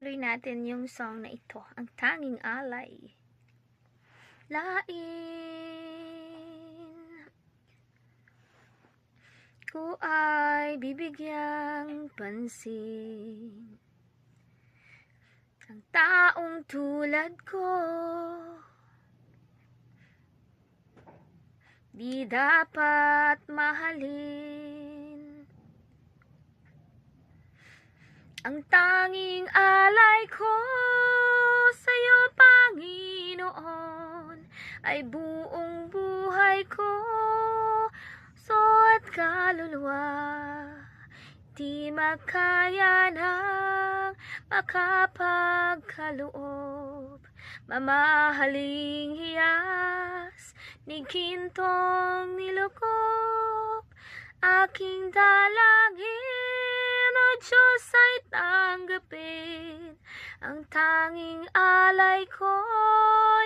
Tuloy natin yung song na ito, Ang Tanging Alay. Lain ko ay bibigyang pansin, ang taong tulad ko di dapat mahalin. Ang tanging alay ko sa'yo, Panginoon, ay buong buhay ko, puso at kaluluwa. Di makaya ng makapagkaloob, mamahaling hiyas ni gintong nilukop. Aking dalangin, O Diyos, ay tanggapin ang tanging alay ko,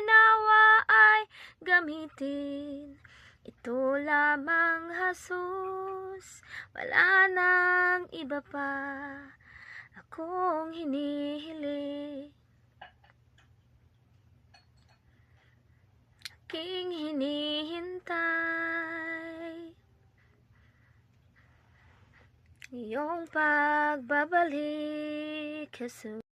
nawa ay gamitin. Ito lamang, Jesus, wala nang iba pa akong hinihiling. Aking hinihintay iyong pagbabalik, Jesus.